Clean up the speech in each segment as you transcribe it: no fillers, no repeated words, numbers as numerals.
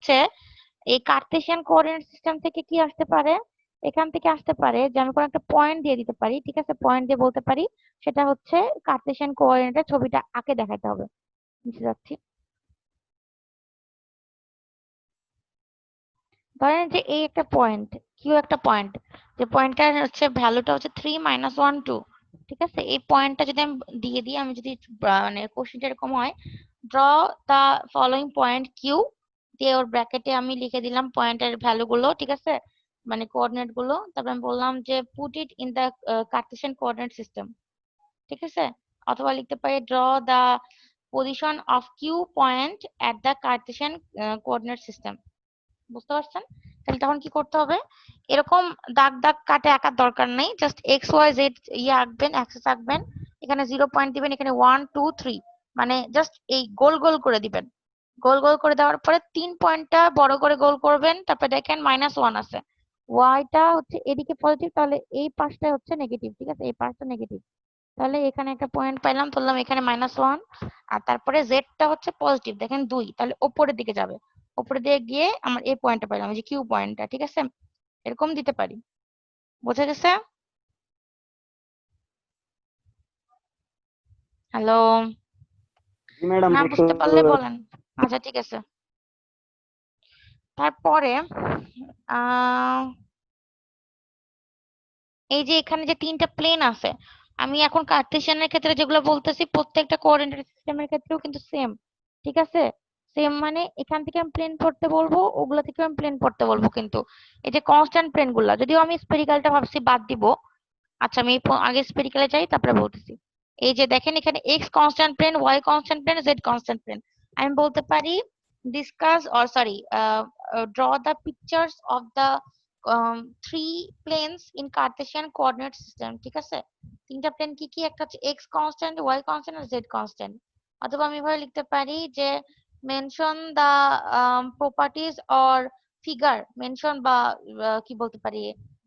হচ্ছে এই Cartesian coordinate system থেকে কি আসতে পারে, এখান থেকে আসতে পারে যে আমি কোনো একটা পয়েন্ট দিয়ে দিতে পারি, ঠিক আছে, পয়েন্ট দিয়ে বলতে পারি সেটা হচ্ছে কার্টেসিয়ান কোঅর্ডিনেটের ছবিটা আঁকে দেখাতে হবে। বুঝতে যাচ্ছি, ধরেন যে এই একটা পয়েন্ট, কিউ একটা পয়েন্ট, যে পয়েন্টটার হচ্ছে ভ্যালুটা হচ্ছে 3 - 1 2, ঠিক আছে। এই পয়েন্টটা যদি আমি দিয়ে দিই, আমি যদি মানে কোশ্চেনটা এরকম হয়, draw the following point Q, দিয়ে ওর ব্র্যাকেটে আমি লিখে দিলাম পয়েন্টের ভ্যালু গুলো, ঠিক আছে, মানে কোঅর্ডিনেট গুলো, তারপর আমি বললাম যে put it in the Cartesian coordinate system, ঠিক আছে। অথবা লিখতে পারি draw the position of Q point at the Cartesian coordinate system. বুঝতে পারছেন? তাহলে তখন কি করতে হবে, এরকম দাগ দাগ কাটে আঁকার দরকার নেই, জাস্ট এক্স ওয়াই জেড ইয়ে আঁকবেন, অ্যাক্সিস আঁকবেন, এখানে 0 পয়েন্ট দিবেন, এখানে 1 2 3, মানে জাস্ট এই গোল গোল করে দিবেন। গোল গোল করে দেওয়ার পরে 3 পয়েন্টটা বড় করে গোল করবেন, তারপরে দেখেন -1 আছে, ওয়াইটা হচ্ছে এদিকে পজিটিভ, তাহলে এই পাশটা হচ্ছে নেগেটিভ, ঠিক আছে, এই পাশটা নেগেটিভ, তাহলে এখানে একটা পয়েন্ট পাইলাম, ধরলাম এখানে -1, আর তারপরে জেডটা হচ্ছে পজিটিভ, দেখেন 2, তাহলে উপরের দিকে যাবে, উপরে দিয়ে গিয়ে আমার এই পয়েন্টটা পাইলাম, এই যে কিউ পয়েন্টটা, ঠিক আছে, এরকম দিতে পারি। বোঝা গেছে? হ্যালো, জি ম্যাডাম, না একটু বুঝতে পারলে বলেন। আচ্ছা ঠিক আছে, তারপরে আহ এই যে এখানে যে 3টা প্লেন আছে, আমি এখন কার্টেসিয়ানের ক্ষেত্রে যেগুলো বলতেছি প্রত্যেকটা কোঅর্ডিনেট সিস্টেমের ক্ষেত্রেও কিন্তু সেম, ঠিক আছে। সেম মানে এখান থেকে আমি প্লেন পড়তে বলবো, ওগুলা থেকে আমি প্লেন পড়তে বলবো, কিন্তু এই যে কনস্ট্যান্ট প্লেন গুলা, যদিও আমি স্পেরিক্যালটা ভাবছি বাদ দিব, আচ্ছা আমি আগে স্পেরিক্যালে যাই তারপরে বলতেছি। এই যে দেখেন এখানে X constant plane, Y constant plane, Z constant plane, আমি বলতে পারি discuss or sorry draw the pictures of the three planes in Cartesian coordinate system, ঠিক আছে। 3টা প্লেন কি কি, একটা হচ্ছে এক্স কনস্ট্যান্ট, ওয়াই কনস্ট্যান্ট আর জেড কনস্ট্যান্ট। অথবা আমি এভাবে লিখতে পারি যে mention the properties or figure, mention বা কি বলতে পারি,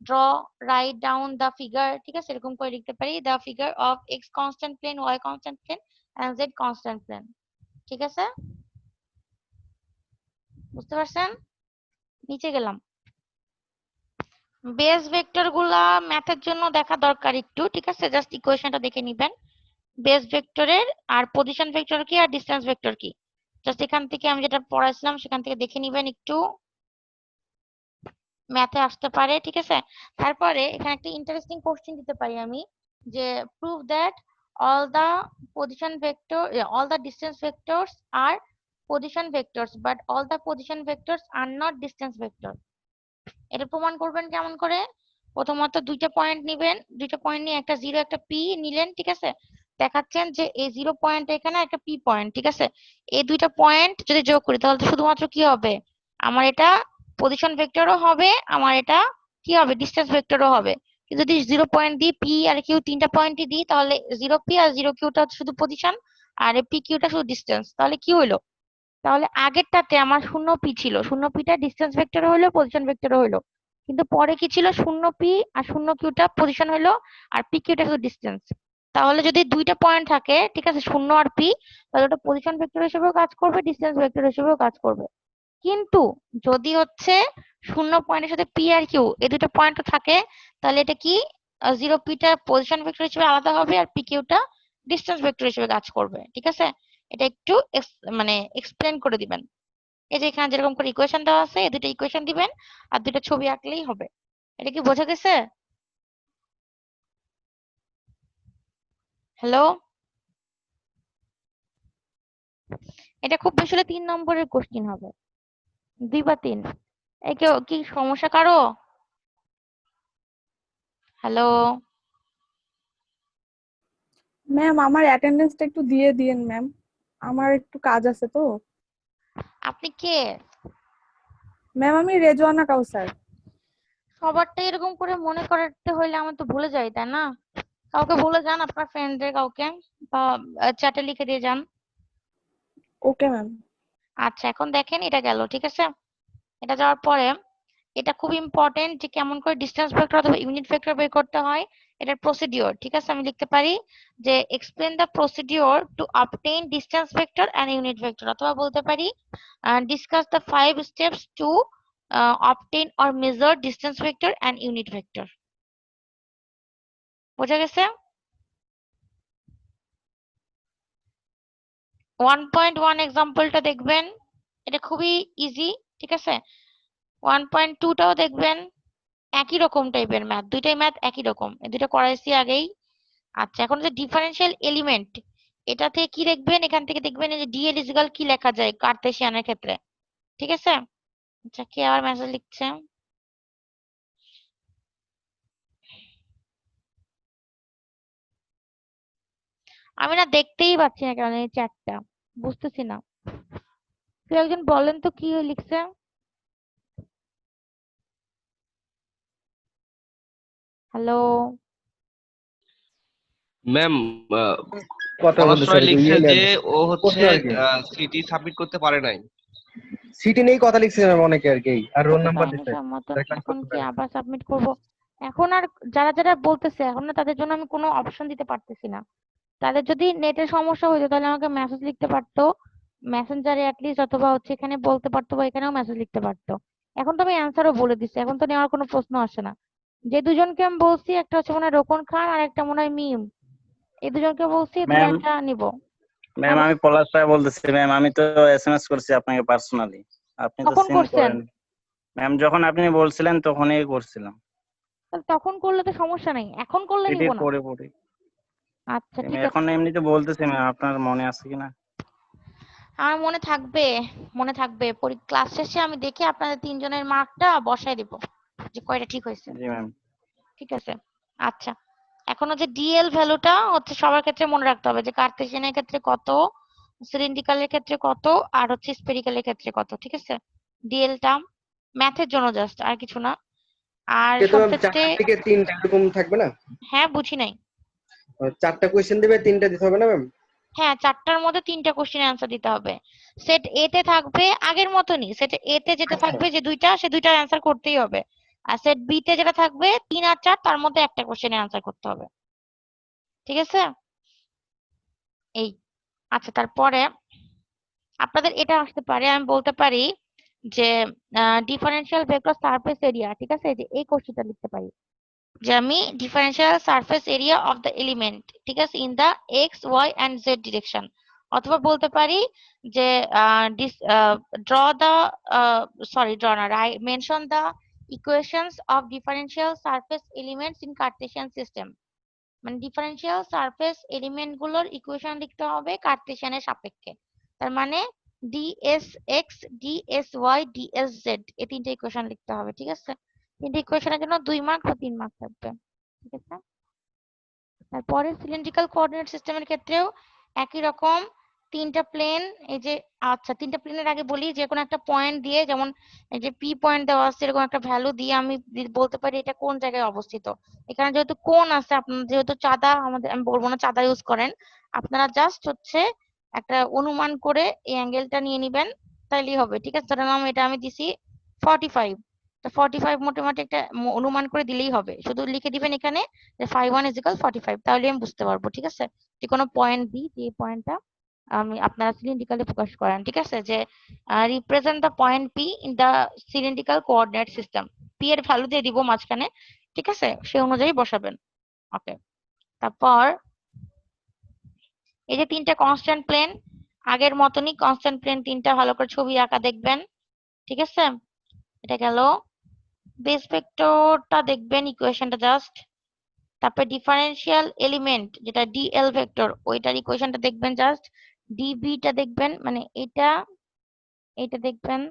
draw right down the figure, ঠিক আছে, এরকম করে লিখতে পারি the figure of x constant plane, Y constant plane and z constant plane, ঠিক আছে। বুঝতে পারছেন? নিচে গেলাম, বেস ভেক্টর গুলা ম্যাথের জন্য দেখা দরকার একটু, ঠিক আছে, জাস্ট ইকুয়েশনটা দেখে নিবেন বেস ভেক্টরের, আর পজিশন ভেক্টর কি আর ডিসটেন্স ভেক্টর কি, জাস্ট এখান থেকে আমি যেটা পড়াইছিলাম সেখান থেকে দেখে নিবেন, একটু ম্যাথে আসতে পারে, ঠিক আছে। তারপরে এখানে একটা ইন্টারেস্টিং কোশ্চেন দিতে পারি আমি, যে prove that all the position vector, all the distance vectors are position vectors but all the position vectors are not distance vector. এটা প্রমাণ করবেন কেমন করে, প্রথমত 2টা পয়েন্ট নিবেন, 2টা পয়েন্ট নিয়ে একটা 0 একটা পি নিলেন, ঠিক আছে, দেখাচ্ছেন যে এই 0 পয়েন্ট এখানে একটা পি পয়েন্ট, ঠিক আছে, এই 2টা পয়েন্ট যদি যোগ করি তাহলে তো শুধুমাত্র কি হবে, আমার এটা পজিশন ভেক্টরও হবে, আমার এটা কি হবে, ডিস্টেন্স ভেক্টরও হবে। কিন্তু যদি 0 পয়েন্ট দিই, পি আর কিউ 3টা পয়েন্টই দিই, তাহলে 0 পি আর 0 কিউটা শুধু পজিশন, আর পি কিউটা শুধু ডিস্টেন্স, তাহলে কি হইলো, তাহলে আগেরটাতে আমার 0 পি ছিল, 0 পিটা ডিস্টেন্স ভেক্টর হইলো, পজিশন ভেক্টর হইলো, কিন্তু পরে কি ছিল, 0 পি আর 0 কিউটা পজিশন হইলো, আর পি কিউটা শুধু ডিস্টেন্স। তাহলে যদি 2টা পয়েন্ট থাকে, ঠিক আছে, 0 আর পি, তাহলে ওটা পজিশন ভেক্টর হিসেবেও কাজ করবে, ডিস্টেন্স ভেক্টর হিসেবেও কাজ করবে। কিন্তু যদি হচ্ছে 0 পয়েন্টের সাথে পি আর কিউ এই 2টা পয়েন্ট থাকে, তাহলে এটা কি, 0 পিটা পজিশন ভেক্টর হিসেবে আলাদা হবে, আর পি কিউটা ডিস্টেন্স ভেক্টর হিসেবে কাজ করবে, ঠিক আছে। এটা একটু মানে এক্সপ্লেন করে দিবেন। এই যে এখানে যেরকম করে ইকুয়েশন দেওয়া আছে, এই 2টা ইকুয়েশন দিবেন আর 2টা ছবি আঁকলেই হবে। এটা কি বোঝা গেছে? হ্যালো, এটা খুব বেশি হলে 3 নম্বরের কোশ্চিন হবে, 2 বা 3। এই কেউ কি সমস্যা কারো? হ্যালো, ম্যাম আমার অ্যাটেন্ডেন্সটা একটু দিয়ে দিয়েন ম্যাম, আমার একটু কাজ আছে তো। আপনি কে? ম্যাম আমি রেজওয়ানা কাউসার। সবারটা এরকম করে মনে করতে হইলে আমি তো ভুলে যাই, তাই না? কাউকে বলে যান, আপনার ফ্রেন্ডদের কাউকে, বা চ্যাটে লিখে দিয়ে যান। Okay ma'am. আচ্ছা এখন দেখেন এটা গেল, ঠিক আছে। এটা যাওয়ার পরে এটা খুব ইম্পর্টেন্ট যে কেমন করে ডিসটেন্স ভেক্টর অথবা ইউনিট ভেক্টর বের করতে হয়, এটার প্রসিডিওর। ঠিক আছে, আমি লিখতে পারি যে explain the procedure to obtain distance vector and unit vector, অথবা বলতে পারি discuss the 5 steps to obtain or measure distance vector and unit vector. বোঝা গেছে? 1.1 এক্সাম্পলটা দেখবেন, এটা খুবই ইজি। ঠিক আছে, 1.2টাও দেখবেন, একই রকম টাইপের ম্যাথ, দুইটাই ম্যাথ একই রকম, এই দুটো করাইছি আগেই। আচ্ছা, এখন যে ডিফারেন্সিয়াল এলিমেন্ট, এটা থেকে কি দেখবেন, এখান থেকে দেখবেন এই যে ডিএল ইজিক্যাল কি লেখা যায় কার্তেশিয়ানের ক্ষেত্রে। ঠিক আছে, আচ্ছা কে আবার মেসেজ লিখছে? আমি না দেখতেই পাচ্ছি না কেন এই চ্যাটটা, বুঝতেছি না। কেউ একজন বলেন তো কি লিখছে? হ্যালো, ম্যাম কথা বলতে পড়াশোনায় স্যার লিখছে যে ইয়ে ও হচ্ছে প্রশ্ন আর কি সিটি সাবমিট করতে পারে নাই। সিটি নেই কথা লিখছে ম্যাম অনেকে আর কি আর রোল আচ্ছা নাম্বার তাই দিছে নাকি? মতন দেখলাম এখন করতে কি পারে আবার সাবমিট করব? এখন আর যারা যারা বলতেছে এখন না, তাদের জন্য আমি কোনো অপশন দিতে পারতেছি না। তাদের যদি নেটের সমস্যা হইতো তাহলে আমাকে মেসেজ লিখতে পারতো মেসেঞ্জারে অ্যাটলিস্ট, অথবা হচ্ছে এখানে বলতে পারতো, বা এখানেও মেসেজ লিখতে পারতো। এখন তো আমি অ্যান্সারও বলে দিচ্ছি, এখন তো নেওয়ার কোনো প্রশ্ন আসে না। যে দুজনকে আমি বলছি, একটা হচ্ছে মনে হয় রোকন খান আর একটা মনে হয় মিম, এই দুজনকে বলছি, এই ম্যাম দুজনটা নিব। হ্যাঁ ম্যাম আমি পলাশ রায় বলতেছি ম্যাম। আমি তো এসএমএস করছি আপনাকে পার্সোনালি, আপনি তো কখন সিন করছেন? করেন। ম্যাম যখন আপনি বলছিলেন তখনই করছিলাম। তাহলে তখন করলে তো সমস্যা নেই, এখন করলে নিব এডিট না। পরে পরে আচ্ছা ঠিক এখন আছে, এমনিতে বলতেছি ম্যাম, আপনার মনে আছে কিনা। আমার মনে থাকবে, মনে থাকবে। ক্লাস শেষে আমি দেখে আপনাদের তিনজনের মার্কটা বসাই দিব যে কয়টা ঠিক হয়েছে। জি ম্যাম। ঠিক আছে, আচ্ছা। এখন হচ্ছে ডিএল ভ্যালুটা হচ্ছে সবার ক্ষেত্রে মনে রাখতে হবে যে কার্তেশিয়ানের ক্ষেত্রে কত, সিলিন্ড্রিক্যালের ক্ষেত্রে কত, আর হচ্ছে স্ফেরিক্যালের ক্ষেত্রে কত। ঠিক আছে, ডিএলটা ম্যাথের জন্য জাস্ট, আর কিছু না। আর কিন্তু সব ম্যাম ক্ষেত্রে, চারটা থেকে তিনটা এরকম থাকবে না হ্যাঁ বুঝি নাই। চারটা কোয়েশ্চেন দিবে তিনটা দিতে হবে না ম্যাম হ্যাঁ, 4টার মধ্যে 3টা কোশ্চেন অ্যান্সার দিতে হবে। সেট এ তে থাকবে আগের মতনই, সেট এ তে যেটা আচ্ছা থাকবে যে দুইটা, সে দুইটার অ্যান্সার করতেই হবে। আর সেট বি তে যেটা থাকবে 3 আর 4, তার মধ্যে একটা কোশ্চেনের অ্যান্সার করতে হবে। ঠিক আছে, এই। আচ্ছা, তারপরে আপনাদের এটা আসতে পারে, আমি বলতে পারি যে ডিফারেন্সিয়াল ভেক্টর সারফেস এরিয়া। ঠিক আছে, যে এই কোশ্চেনটা লিখতে পারি যে আমি differential surface area of the element, ঠিক আছে, in the x y and z direction. অথবা বলতে পারি যে ড্র দা, সরি ড্র না, mention the equations of differential surface elements in Cartesian system. মানে ডিফারেন্সিয়াল সারফেস এলিমেন্ট গুলোর ইকুয়েশন লিখতে হবে কার্টেসিয়ানের সাপেক্ষে। তার মানে ds x, ds y, ds z, এই তিনটে ইকুয়েশন লিখতে হবে। ঠিক আছে, তিনটে ইকুয়েশনের জন্য 2 মার্ক বা 3 মার্ক থাকবে। ঠিক আছে, তারপরে সিলিন্ড্রিক্যাল কোঅর্ডিনেট সিস্টেমের ক্ষেত্রেও একই রকম, 3টা প্লেন। এই যে, আচ্ছা 3টা প্লেনের আগে বলি, যে কোনো একটা পয়েন্ট দিয়ে, যেমন এই যে পি পয়েন্ট দেওয়া আছে, এরকম একটা ভ্যালু দিয়ে আমি বলতে পারি এটা কোন জায়গায় অবস্থিত। এখানে যেহেতু কোণ আছে, আপনার যেহেতু চাঁদা, আমাদের আমি বলবো না চাঁদা ইউজ করেন, আপনারা জাস্ট হচ্ছে একটা অনুমান করে এই অ্যাঙ্গেলটা নিয়ে নিবেন, তাইলেই হবে। ঠিক আছে, ধরলাম এটা আমি দিছি 45, তো 45 মোটামুটি একটা অনুমান করে দিলেই হবে। শুধু লিখে দিবেন এখানে যে 51 = 45, তাহলে আমি বুঝতে পারবো। ঠিক আছে, যে কোনো পয়েন্ট দিই, যে পয়েন্টটা আমি আপনারা সিলিন্ড্রিক্যালি ফোকাস করেন। ঠিক আছে, যে represent the point P in the cylindrical coordinate system, P এর ভ্যালু দিয়ে দিব মাঝখানে। ঠিক আছে, সেই অনুযায়ী বসাবেন। ওকে, তারপর এই যে 3টা কনস্ট্যান্ট প্লেন, আগের মতনই কনস্ট্যান্ট প্লেন 3টা ভালো করে ছবি আঁকা দেখবেন। ঠিক আছে, এটা গেল। বেস ভেক্টরটা দেখবেন, ইকুয়েশনটা জাস্ট। তারপর ডিফারেন্সিয়াল এলিমেন্ট যেটা ডিএল ভেক্টর, ওইটার ইকুয়েশনটা দেখবেন জাস্ট। ডিবিটা দেখবেন, মানে এটা, এইটা দেখবেন।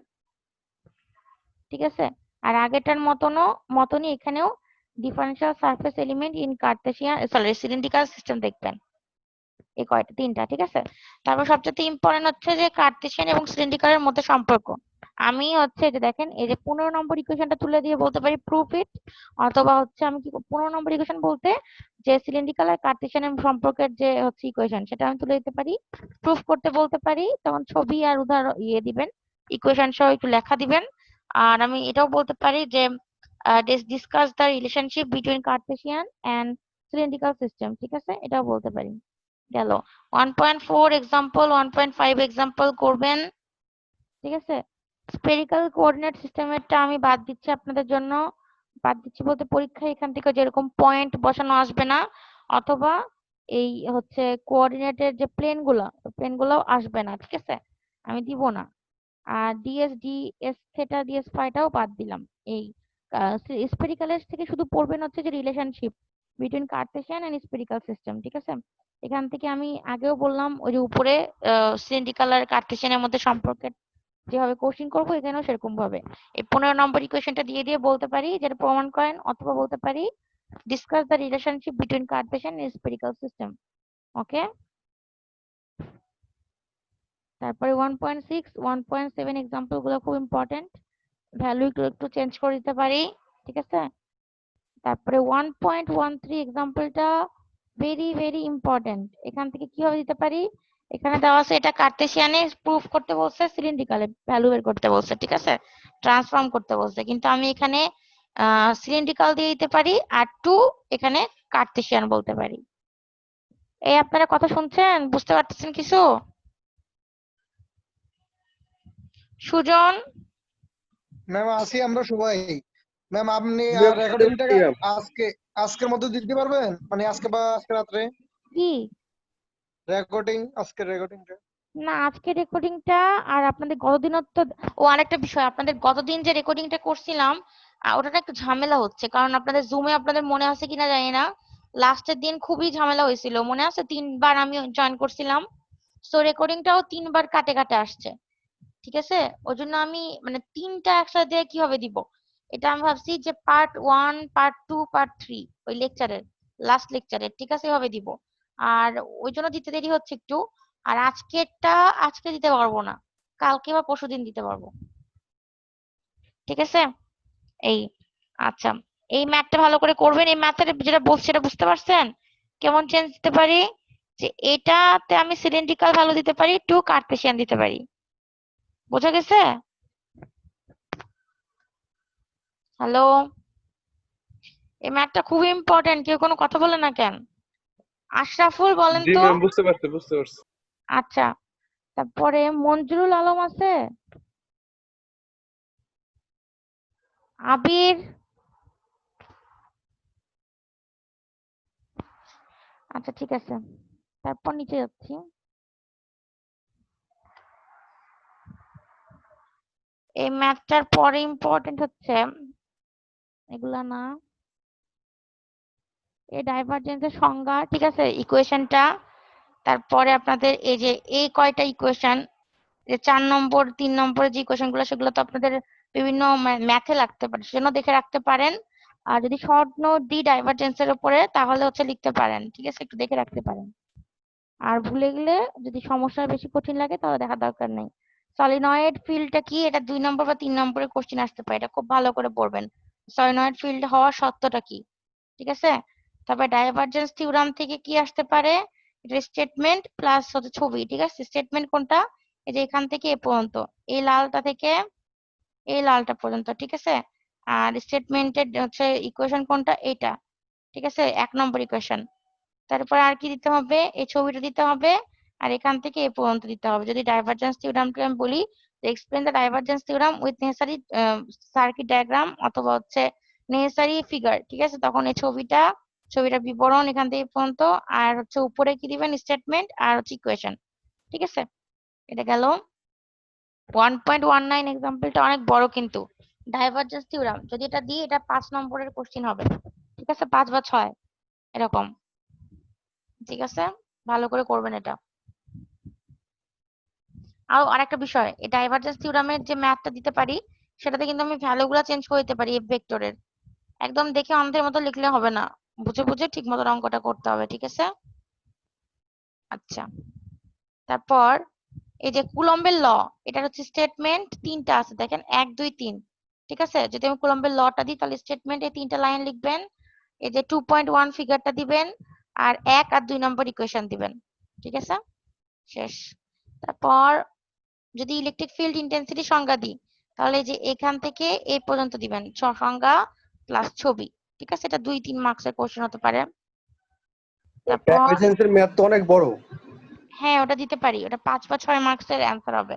ঠিক আছে, আর আগেরটার মতনই এখানেও differential surface element in Cartesian, sorry cylindrical system দেখবেন। এই কয়টা, 3টা। ঠিক আছে, তারপর সবচেয়ে ইম্পর্টেন্ট হচ্ছে যে কার্টেসিয়ান এবং সিলিন্ড্রিক্যালের মধ্যে সম্পর্ক। আমি হচ্ছে যে দেখেন, এই যে 15 নম্বর ইকুয়েশনটা তুলে দিয়ে বলতে পারি প্রুফ ইট, অথবা হচ্ছে আমি কি 15 নম্বর ইকুয়েশন বলতে যে সিলিন্ড্রিক্যাল আর কার্টেসিয়ান সম্পর্কের যে হচ্ছে ইকুয়েশন, সেটা আমি তুলে দিতে পারি। প্রুফ করতে বলতে পারি, তখন ছবি আর উদাহরণ দিবেন, ইকুয়েশন সহ একটু লেখা দিবেন, আর আমি এটাও বলতে পারি যে discuss the relationship between Cartesian and cylindrical system, ঠিক আছে, এটাও বলতে পারি। গেল 1.4 এক্সাম্পল, 1.5 এক্সাম্পল করবেন, ঠিক আছে। স্পেরিক্যাল কোঅর্ডিনেট সিস্টেমেরটা আমি বাদ দিচ্ছি আপনাদের জন্য। বাদ দিচ্ছি বলতে পরীক্ষায় এখান থেকে যেরকম পয়েন্ট বসানো আসবে না, অথবা এই হচ্ছে কোঅর্ডিনেটের যে প্লেনগুলো আসবে না, ঠিক আছে, আমি দিব না। আর ডিএস ডিএস থেটা ডিএস ফাইটাও বাদ দিলাম। এই স্পেরিক্যালের থেকে শুধু পড়বেন হচ্ছে যে relationship between Cartesian and spherical system, ঠিক আছে। এখান থেকে আমি আগেও বললাম ওই যে উপরে সিলিন্ড্রিক্যাল আর কার্টেসিয়ানের মধ্যে সম্পর্কের যেভাবে কোশ্চেন করবো এখানেও সেরকম ভাবে এই 15 নম্বর ইকুয়েশনটা দিয়ে দিয়ে বলতে পারি যেটা প্রমাণ করেন, অথবা বলতে পারি discuss the relationship between Cartesian and spherical system. Okay, তারপরে 1.6 1.7 এক্সাম্পল গুলো খুব ইম্পর্টেন্ট, ভ্যালু একটু চেঞ্জ করে দিতে পারি, ঠিক আছে। তারপরে 1.13 এক্সাম্পলটা ভেরি ভেরি ইম্পর্টেন্ট। এখান থেকে কিভাবে দিতে পারি, এখানে দেওয়া আছে এটা কার্টেসিয়ানে প্রুফ করতে বলছে, সিলিন্ড্রিক্যালে ভ্যালু বের করতে বলছে, ঠিক আছে, ট্রান্সফর্ম করতে বলছে, কিন্তু আমি এখানে সিলিন্ড্রিক্যাল দিয়ে দিতে পারি আর এখানে কার্টেসিয়ান বলতে পারি। এই আপনারা কথা শুনছেন, বুঝতে পারতেছেন কিছু? সুজন, ম্যাম আছি আমরা সবাই। ম্যাম আপনি ম্যাম, রেকর্ডিংটা ম্যাম। আজকের মধ্যে দিতে পারবেন, মানে আজকে বা আজকে রাত্রে কি আজকের রেকর্ডিংটা? না আজকে রেকর্ডিংটা আর আপনাদের গতদিনও তো, ও আরেকটা বিষয়, আপনাদের গতদিন যে রেকর্ডিংটা করছিলাম ওটাটা একটু ঝামেলা হচ্ছে, কারণ আপনাদের জুমে আপনাদের মনে আছে কিনা জানি না, লাস্টের দিন খুবই ঝামেলা হয়েছিল, মনে আছে 3বার আমি জয়েন করছিলাম, সো রেকর্ডিংটাও 3বার কাটে কাটে আসছে, ঠিক আছে। ওই জন্য আমি মানে 3টা একসাথে কিভাবে দিব, এটা আমি ভাবছি যে পার্ট 1 পার্ট 2 পার্ট 3 ওই লেকচারের লাস্ট লেকচারের, ঠিক আছে, এভাবে দিব। আর ওই জন্য দিতে দেরি হচ্ছে একটু। আর আজকেরটা আজকে দিতে পারবো না, কালকে বা পরশুদিন দিতে পারবো, ঠিক আছে। এই আচ্ছা, এই ম্যাথটা ভালো করে করবেন। এই ম্যাথটা যেটা বলছি সেটা বুঝতে পারছেন? কেমন চেঞ্জ দিতে পারি, যে এটাতে আমি সিলিন্ড্রিক্যাল ভ্যালু দিতে পারি, কার্টেসিয়ান দিতে পারি, বোঝা গেছে? হ্যালো, এই ম্যাথটা খুবই ইম্পর্টেন্ট, কেউ কোনো কথা বলে না কেন? আশরাফুল বলেন জি তো। ম্যাম, বুঝতে পারছি। আচ্ছা, তারপরে মঞ্জুরুল আলম আছে, আবির, আচ্ছা ঠিক আছে, তারপর নিচে যাচ্ছি। এই ম্যাথটার পরে ইম্পর্টেন্ট হচ্ছে এগুলা না, এই ডাইভারজেন্সের সংজ্ঞা, ঠিক আছে, ইকুয়েশনটা, তারপরে আপনাদের এই যে এই কয়টা ইকুয়েশন, যে 4 নম্বর 3 নম্বরের যে ইকুয়েশন গুলো সেগুলো তো আপনাদের বিভিন্ন ম্যাথে লাগতে পারে, সেজন্য দেখে রাখতে পারেন। আর যদি শর্ট নোট দিই ডাইভারজেন্সের উপরে তাহলে হচ্ছে লিখতে পারেন, ঠিক আছে, একটু দেখে রাখতে পারেন। আর ভুলে গেলে যদি সমস্যা বেশি কঠিন লাগে তাহলে দেখার দরকার নেই। সলিনয়েড ফিল্ডটা কি, এটা 2 নম্বর বা 3 নম্বরের কোশ্চেন আসতে পারে, এটা খুব ভালো করে পড়বেন। সলিনয়েড ফিল্ড হওয়ার সত্যটা কি, ঠিক আছে। তারপর ডাইভারজেন্স থিওরাম থেকে কি আসতে পারে, এটা স্টেটমেন্ট প্লাস হচ্ছে ছবি, ঠিক আছে। স্টেটমেন্ট কোনটা, এই যে এখান থেকে এ পর্যন্ত, এই লালটা থেকে এই লালটা পর্যন্ত, ঠিক আছে। আর স্টেটমেন্টের হচ্ছে ইকুয়েশন কোনটা, এইটা, ঠিক আছে, 1 নম্বর ইকুয়েশন। তারপর আর কি দিতে হবে, এই ছবিটা দিতে হবে, আর এখান থেকে এ পর্যন্ত দিতে হবে। যদি ডাইভারজেন্স থিওরামকে আমি বলি, explain the divergence theorem with necessary circuit diagram অথবা হচ্ছে নেসেসারি ফিগার, ঠিক আছে, তখন এই ছবিটার বিবরণ এখান থেকে এ পর্যন্ত, আর হচ্ছে উপরে কি দিবেন, স্টেটমেন্ট আর হচ্ছে ইকুয়েশন, ঠিক আছে। এটা গেল 1.19 এক্সাম্পলটা অনেক বড়, কিন্তু ডাইভারজেন্স থিওরাম যদি এটা দিই এটা 5 নম্বরের কোশ্চেন হবে, ঠিক আছে, 5 বা 6 এরকম, ঠিক আছে, ভালো করে করবেন এটা। আরেকটা বিষয়, এই ডাইভারজেন্স থিওরামের যে ম্যাথটা দিতে পারি সেটাতে কিন্তু আমি ভ্যালুগুলো চেঞ্জ করে দিতে পারি এফ ভেক্টরের, একদম দেখে অন্ধের মতো লিখলে হবে না, বুঝে বুঝে ঠিক মতো অঙ্কটা করতে হবে, ঠিক আছে। আচ্ছা, তারপর এই যে কুলম্বের ল, এটার হচ্ছে স্টেটমেন্ট 3টা আছে, দেখেন 1 2 3, ঠিক আছে। যদি আমি কুলম্বের লটা দিই তাহলে স্টেটমেন্টে 3টা লাইন লিখবেন, এই যে 2.1 ফিগারটা দিবেন, আর 1 আর 2 নম্বর ইকুয়েশন দিবেন, ঠিক আছে, শেষ। তারপর যদি ইলেকট্রিক ফিল্ড ইন্টেন্সিটি সংজ্ঞা দিই, তাহলে এই যে এখান থেকে এই পর্যন্ত দিবেন সংজ্ঞা প্লাস ছবি, ঠিক আছে? এটা 2-3 মার্কসের কোশ্চেন হতে পারে। তারপর ট্রাভেল সায়েন্সের ম্যাথ তো অনেক বড়, হ্যাঁ ওটা দিতে পারি, ওটা 5 বা 6 মার্কসের অ্যান্সার হবে।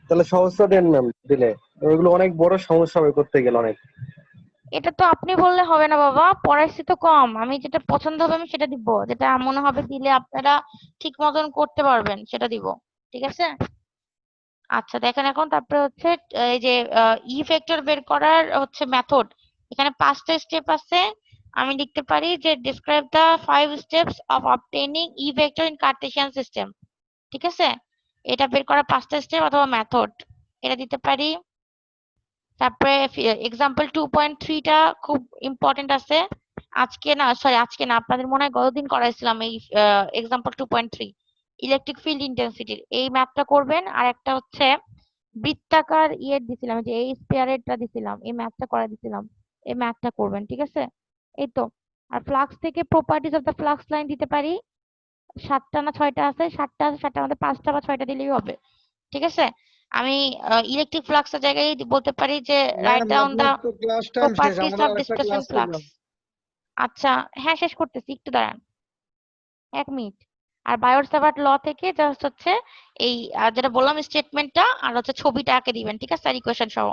তাহলে সহজটা দেন ম্যাম দিলে, ওইগুলো অনেক বড় সমস্যা হবে করতে গেলে অনেক। এটা তো আপনি বললে হবে না বাবা, পড়াইছি তো কম, আমি যেটা পছন্দ হবে আমি সেটা দিব, যেটা মনে হবে দিলে আপনারা ঠিক মতন করতে পারবেন সেটা দিব, ঠিক আছে? আচ্ছা দেখেন এখন তারপরে হচ্ছে এই যে ই ভেক্টর বের করার হচ্ছে মেথড, এখানে 5টা স্টেপ আছে। আমি লিখতে পারি যে describe the 5 steps of obtaining E vector in Cartesian system, ঠিক আছে? এটা বের করার 5টা স্টেপ অথবা মেথড, এটা দিতে পারি। তারপরে এক্সাম্পল 2.3টা খুব ইম্পর্টেন্ট আছে, আজকে না সরি আজকে না আপনাদের মনে হয় গতদিন করাইছিলাম এই এক্সাম্পল 2.3 ইলেকট্রিক ফিল্ড ইন্টেন্সিটির এই ম্যাথটা করবেন। আর একটা হচ্ছে বৃত্তাকার ইয়ে দিছিলাম, যে এই স্পেয়ারেরটা দিছিলাম, এই ম্যাথটা করা দিছিলাম, এই ম্যাথটা করবেন, ঠিক আছে? এই তো। আর ফ্লাক্স থেকে properties of the flux line দিতে পারি, 7টা না 6টা আছে, 7টা আছে, 7টার মধ্যে 5টা বা 6টা দিলেই হবে, ঠিক আছে? আমি ইলেকট্রিক ফ্লাক্সের জায়গায় বলতে পারি যে রাইট ম্যাম ডাউন দা আপনার তো ক্লাস টাইম শেষ, প্রপার্টিজ আমাদের অফ আরেকটা ডিসপ্লেসমেন্ট ক্লাস ছিল। ফ্লাক্স। আচ্ছা হ্যাঁ শেষ করতেছি, একটু দাঁড়ান 1 মিনিট। আর বায়োট সাভার্ট ল থেকে জাস্ট হচ্ছে এই যেটা বললাম স্টেটমেন্টটা আর হচ্ছে ছবিটা আঁকে দিবেন, ঠিক আছে? আর ইকুয়েশন সহ।